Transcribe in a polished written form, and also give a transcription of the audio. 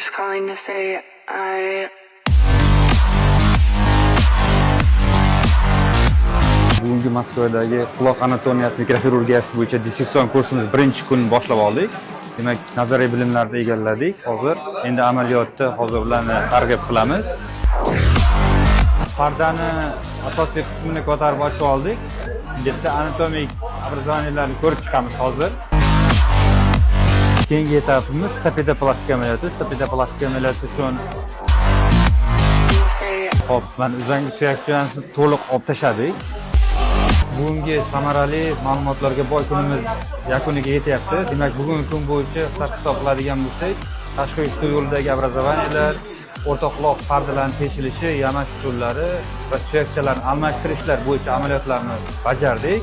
just calling to say I Bugungi Moskvadagi quloq anatomiyasi mikroxirurgiyasi bo'yicha disseksion kursimiz birinchi kun boshlab oldik. Demak, nazariy bilimlarni egalladik. Hozir endi amaliyotda ularni targ'ib qilamiz. Pardani asosiy qismini ko'tarib ochib oldik. Bitta anatomik obrazovaniylarni ko'rib chiqamiz hozir. Keyingi etapimiz stapedoplastik amaliyoti. Stapedoplastik amaliyoti uchun hop, mana uzangi suyakchani to'liq olib tashladik. Bugungi samarali ma'lumotlarga boy kunimiz yakuniga yetyapti. Demak, bugungi kun bo'yicha hisob qiladigan bo'lsak, tashqi eshituv yo'lidagi obrazovaniyalar, o'rta quloq pardalarining teshilishi, yamash usullari va suyakchalarni almashtirishlar bo'yicha amaliyotlarni bajardik.